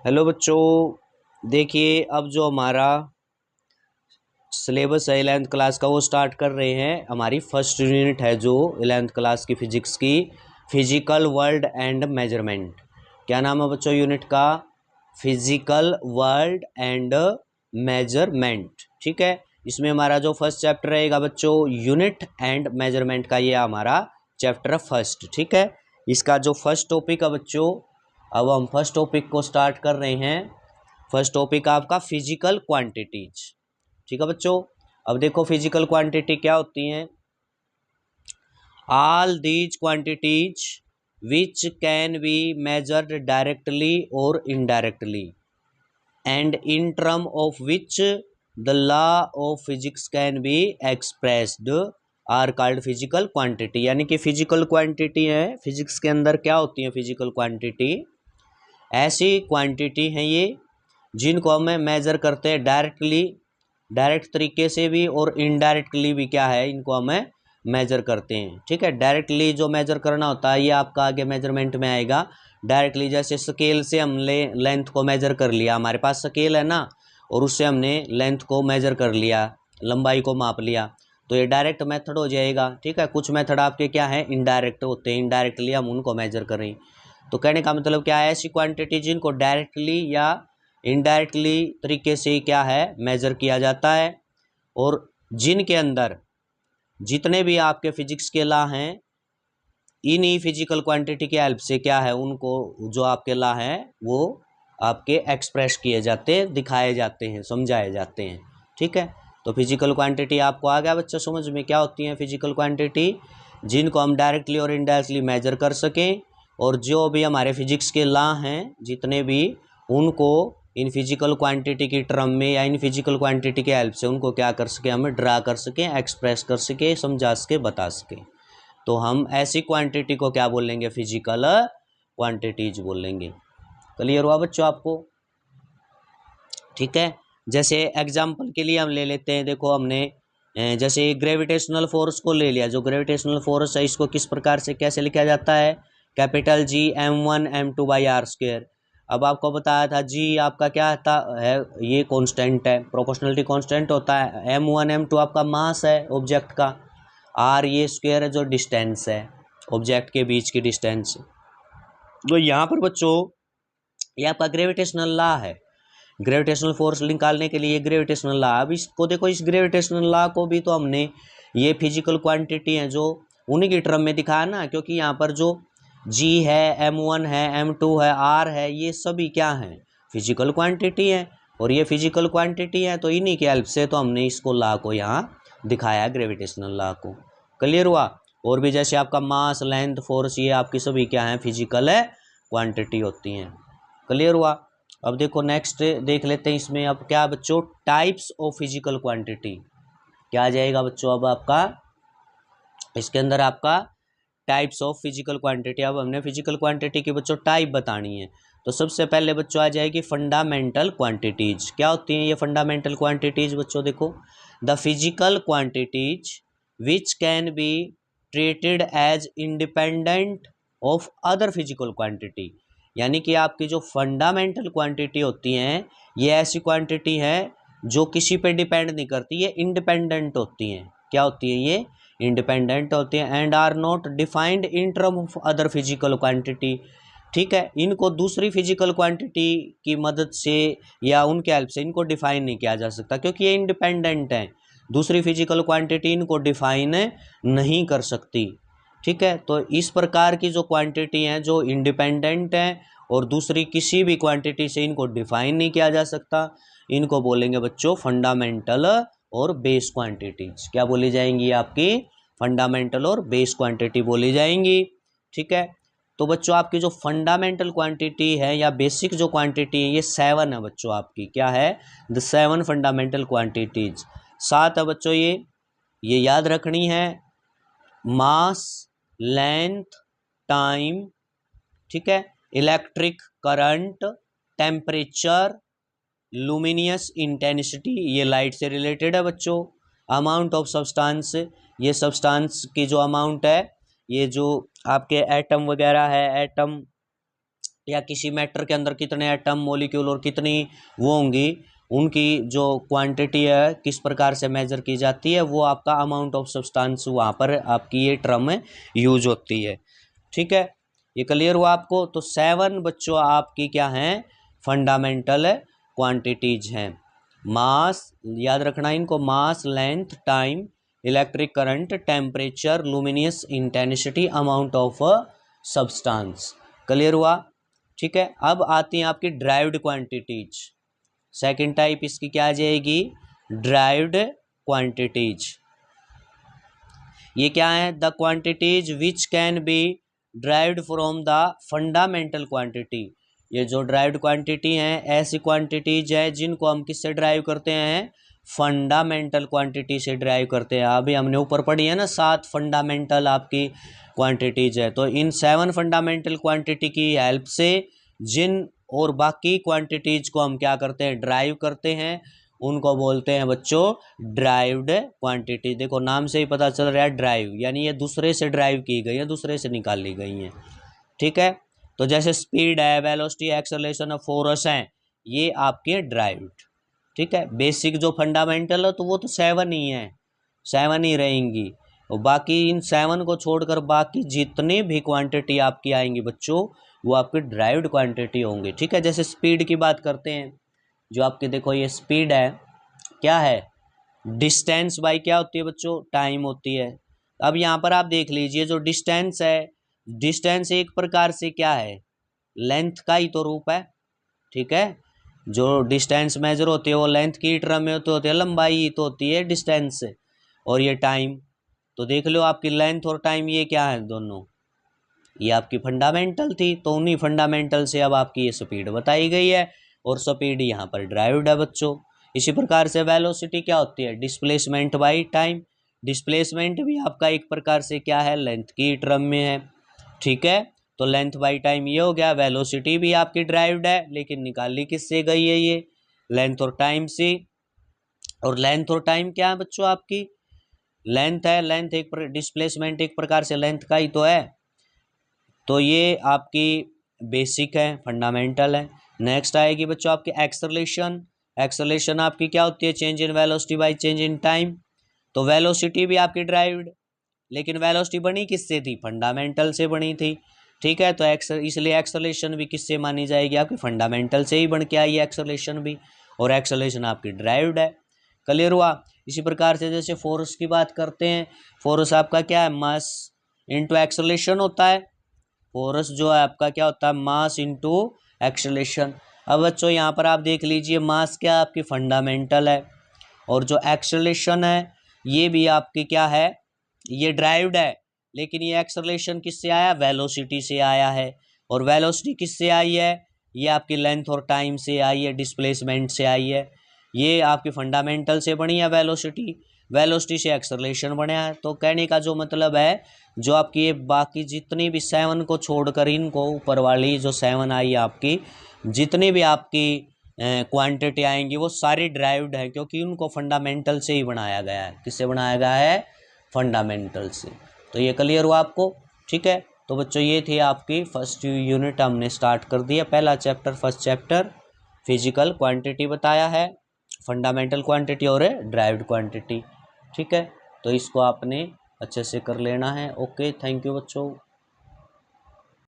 Hello बच्चों, देखिए अब जो हमारा सिलेबस है 11th क्लास का वो स्टार्ट कर रहे हैं। हमारी फर्स्ट यूनिट है जो 11th क्लास की फिजिक्स की, फिजिकल वर्ल्ड एंड मेजरमेंट। क्या नाम है बच्चों यूनिट का? Physical world and measurement. ठीक है, इसमें हमारा जो फर्स्ट चैप्टर रहेगा बच्चों यूनिट एंड मेजरमेंट का, ये हमारा चैप्टर फर्स्ट। ठीक है, इसका जो फर्स्ट टॉपिक है बच्चों, अब हम फर्स्ट टॉपिक को स्टार्ट कर रहे हैं। फर्स्ट टॉपिक आपका फिजिकल क्वांटिटीज। ठीक है बच्चों, अब देखो फिजिकल क्वांटिटी क्या होती हैं। All these quantities which can be measured directly or indirectly and in term of which the law of physics can be expressed are called physical quantity. यानी कि फिजिकल क्वांटिटी है, फिजिक्स के अंदर क्या होती है फिजिकल क्वांटिटी? ऐसी quantity हैं ये जिनको हमें मेजर करते हैं डायरेक्टली, डायरेक्ट तरीके से भी, और इनडायरेक्टली भी क्या है, इनको हमें मेजर करते हैं। ठीक है, डायरेक्टली जो मेजर करना होता है ये आपका आगे मेजरमेंट में आएगा। डायरेक्टली जैसे स्केल से हमने लेंथ को मेजर कर लिया, हमारे पास स्केल है ना, और उससे हमने लेंथ को मेजर कर लिया, लंबाई को माप लिया, तो ये डायरेक्ट मेथड हो जाएगा। ठीक है, कुछ मेथड आपके क्या है, इनडायरेक्ट होते हैं, इनडायरेक्टली हम उनको मेजर करें। तो कहने का मतलब क्या है, ऐसी क्वांटिटी जिनको डायरेक्टली या इनडायरेक्टली तरीके से क्या है मेजर किया जाता है, और जिनके अंदर जितने भी आपके फिजिक्स के लॉ हैं, इन्हीं फिजिकल क्वांटिटी के हेल्प से क्या है, उनको जो आपके लॉ हैं वो आपके एक्सप्रेस किए जाते हैं, दिखाए जाते हैं, समझाए जाते हैं। ठीक है, तो फिजिकल क्वांटिटी आपको आ गया बच्चा समझ में, क्या होती है फिजिकल क्वांटिटी? जिनको हम डायरेक्टली और इनडायरेक्टली मेजर कर सकें, और जो भी हमारे फिजिक्स के लॉ हैं जितने भी, उनको इन फिजिकल क्वांटिटी की टर्म में या इन फिजिकल क्वांटिटी के हेल्प से उनको क्या कर सके, हमें ड्रा कर सकें, एक्सप्रेस कर सके, समझा सके, बता सकें। तो हम ऐसी क्वांटिटी को क्या बोलेंगे, फिजिकल क्वांटिटीज बोलेंगे। क्लियर हुआ बच्चों आपको? ठीक है, जैसे एग्जाम्पल के लिए हम ले लेते हैं, देखो हमने जैसे ग्रेविटेशनल फोर्स को ले लिया। जो ग्रेविटेशनल फोर्स है इसको किस प्रकार से कैसे लिखा जाता है, कैपिटल जी m1m2/r²। अब आपको बताया था जी आपका क्या था है, ये कांस्टेंट है, प्रोपोर्शनलिटी कांस्टेंट होता है। m1 m2 आपका मास है ऑब्जेक्ट का, आर ये स्क्वायर है जो डिस्टेंस है, ऑब्जेक्ट के बीच की डिस्टेंस। तो यहाँ पर बच्चों ये आपका ग्रेविटेशनल लॉ है। ग्रेविटेशनल फोर्स निकालने के लिए ग्रेविटेशनल लॉ, अब इसको देखो, इस ग्रेविटेशनल लॉ को भी तो हमने ये फिजिकल क्वांटिटी है जो उन्हीं की टर्म में दिखाया ना, क्योंकि यहाँ पर जो g है, m1 है, m2 है, r है, ये सभी क्या हैं, फिजिकल क्वांटिटी है। और ये फिजिकल क्वांटिटी है तो इन्हीं की हेल्प से तो हमने इसको लॉ को यहाँ दिखाया, ग्रेविटेशनल लॉ को। क्लियर हुआ? और भी जैसे आपका मास, लेंथ, फोर्स, ये आपकी सभी क्या है, फिजिकल है क्वांटिटी होती हैं। क्लियर हुआ? अब देखो नेक्स्ट देख लेते हैं इसमें, अब क्या बच्चों, टाइप्स ऑफ फिजिकल क्वांटिटी। क्या आ जाएगा बच्चों अब आपका इसके अंदर, आपका टाइप्स ऑफ फिजिकल क्वांटिटी। अब हमने फिजिकल क्वांटिटी की बच्चों टाइप बतानी है, तो सबसे पहले बच्चों आ जाएगी फंडामेंटल क्वांटिटीज। क्या होती हैं ये फंडामेंटल क्वांटिटीज बच्चों? देखो, the physical quantities which can be treated as independent of other physical quantity. यानी कि आपकी जो फंडामेंटल क्वांटिटी होती हैं, ये ऐसी क्वांटिटी है जो किसी पे डिपेंड नहीं करती, ये इंडिपेंडेंट होती हैं। क्या होती है ये? इंडिपेंडेंट होते हैं, and are not defined in term of other physical quantity. ठीक है, इनको दूसरी फिजिकल क्वांटिटी की मदद से या उनके हेल्प से इनको डिफाइन नहीं किया जा सकता, क्योंकि ये इंडिपेंडेंट हैं, दूसरी फिजिकल क्वांटिटी इनको डिफाइन नहीं कर सकती। ठीक है, तो इस प्रकार की जो क्वांटिटी हैं जो इंडिपेंडेंट हैं और दूसरी किसी भी क्वांटिटी से इनको डिफाइन नहीं किया जा सकता, इनको बोलेंगे बच्चों फंडामेंटल और बेस क्वांटिटीज। क्या बोली जाएंगी आपकी? फंडामेंटल और बेस क्वांटिटी बोली जाएंगी। ठीक है, तो बच्चों आपकी जो फंडामेंटल क्वांटिटी है या बेसिक जो क्वांटिटी है, ये 7 है बच्चों आपकी। क्या है? The 7 fundamental quantities. 7 है बच्चों, ये याद रखनी है। मास, लेंथ, टाइम, ठीक है, electric current, temperature, luminous intensity, ये लाइट से रिलेटेड है बच्चों। अमाउंट ऑफ सब्सटेंस, ये सब्सटेंस की जो अमाउंट है, ये जो आपके एटम वगैरह है, एटम या किसी मैटर के अंदर कितने एटम, मॉलिक्यूल और कितनी वो होंगी, उनकी जो क्वांटिटी है किस प्रकार से मेजर की जाती है, वो आपका अमाउंट ऑफ सब्सटेंस वहाँ पर आपकी ये टर्म यूज होती है। ठीक है, ये क्लियर हुआ आपको। तो 7 बच्चों आपकी क्या हैं, फंडामेंटल क्वांटिटीज हैं। मास, याद रखना इनको, mass, length, time, electric current, temperature, luminous intensity, amount of substance. Clear हुआ। ठीक है, अब आती हैं आपकी ड्राइव्ड क्वांटिटीज। सेकंड टाइप इसकी क्या आ जाएगी, ड्राइव्ड क्वांटिटीज। ये क्या है, the quantities which can B derived from the fundamental quantity. ये जो ड्राइव्ड क्वांटिटी हैं ऐसी क्वांटिटीज है जिनको हम किससे ड्राइव करते हैं, फंडामेंटल क्वांटिटी से ड्राइव करते हैं। अभी हमने ऊपर पढ़ी है ना 7 फंडामेंटल आपकी क्वांटिटीज है। तो इन 7 फंडामेंटल क्वांटिटी की हेल्प से जिन और बाकी क्वांटिटीज को हम क्या करते हैं, ड्राइव करते हैं, उनको बोलते हैं बच्चों ड्राइव्ड क्वांटिटी। देखो नाम से ही पता चल रहा है ड्राइव, यानी ये दूसरे से ड्राइव की गई है, दूसरे से निकाली गई हैं। ठीक है, तो जैसे स्पीड है, वेलोसिटी, एक्सेलरेशन, फोर्स हैं, ये आपके ड्राइव्ड। ठीक है, बेसिक जो फंडामेंटल है तो वो तो 7 ही है, 7 ही रहेंगी। और बाकी इन 7 को छोड़कर बाकी जितनी भी क्वांटिटी आपकी आएंगी बच्चों वो आपकी ड्राइव्ड क्वांटिटी होंगी। ठीक है, जैसे स्पीड की बात करते हैं, जो आपके देखो ये स्पीड है, क्या है, डिस्टेंस बाई क्या होती है बच्चों, टाइम होती है। अब यहाँ पर आप देख लीजिए जो डिस्टेंस है, डिस्टेंस एक प्रकार से क्या है, लेंथ का ही तो रूप है। ठीक है, जो डिस्टेंस मेजर होती है वो लेंथ की टर्म में तो होती है, लंबाई ही तो होती है डिस्टेंस से। और ये टाइम, तो देख लो आपकी लेंथ और टाइम ये क्या है, दोनों ये आपकी फंडामेंटल थी, तो उन्हीं फंडामेंटल से अब आपकी ये स्पीड बताई गई है और स्पीड यहाँ पर ड्राइव्ड है बच्चों। इसी प्रकार से वेलोसिटी क्या होती है, डिस्प्लेसमेंट बाई टाइम। डिस्प्लेसमेंट भी आपका एक प्रकार से क्या है, लेंथ की टर्म में है। ठीक है, तो लेंथ बाई टाइम ये हो गया। वेलोसिटी भी आपकी ड्राइव्ड है, लेकिन निकाली किससे गई है, ये लेंथ और टाइम से। और लेंथ और टाइम क्या है बच्चों, आपकी लेंथ है, लेंथ एक डिस्प्लेसमेंट एक प्रकार से लेंथ का ही तो है। तो ये आपकी बेसिक है, फंडामेंटल है। नेक्स्ट आएगी बच्चों आपकी एक्सेलरेशन। एक्सेलरेशन आपकी क्या होती है, change in velocity by change in time. तो वेलोसिटी भी आपकी ड्राइव्ड, लेकिन वेलोसिटी बनी किससे थी, फंडामेंटल से बनी थी। ठीक है, तो इसलिए एक्सेलरेशन भी किससे मानी जाएगी, आपकी फंडामेंटल से ही बन के आई है एक्सेलरेशन भी, और एक्सेलरेशन आपकी ड्राइव्ड है। क्लियर हुआ। इसी प्रकार से जैसे फोर्स की बात करते हैं, फोर्स आपका क्या है, मास इंटू एक्सेलरेशन होता है। फोर्स जो है आपका क्या होता है, मास इंटू एक्सेलरेशन। अब बच्चों यहाँ पर आप देख लीजिए, मास क्या आपकी फंडामेंटल है, और जो एक्सेलरेशन है ये भी आपकी क्या है, ये ड्राइव्ड है, लेकिन ये एक्सेलरेशन किससे आया, वेलोसिटी से आया है। और वेलोसिटी किससे आई है, ये आपकी लेंथ और टाइम से आई है, डिस्प्लेसमेंट से आई है। ये आपकी फंडामेंटल से बनी है वेलोसिटी, वेलोसिटी से एक्सेलरेशन बना है। तो कहने का जो मतलब है, जो आपकी ये बाकी जितनी भी 7 को छोड़कर इनको ऊपर वाली जो 7 आई आपकी, जितनी भी आपकी क्वांटिटी आएंगी वो सारी ड्राइव्ड है, क्योंकि उनको फंडामेंटल से ही बनाया गया है। किससे बनाया गया है, फंडामेंटल से। तो ये क्लियर हुआ आपको। ठीक है, तो बच्चों ये थी आपकी फर्स्ट यूनिट, हमने स्टार्ट कर दिया। पहला chapter, first chapter physical quantity बताया है, फंडामेंटल क्वांटिटी और ड्राइव्ड क्वांटिटी। ठीक है, तो इसको आपने अच्छे से कर लेना है। ओके, थैंक यू बच्चों।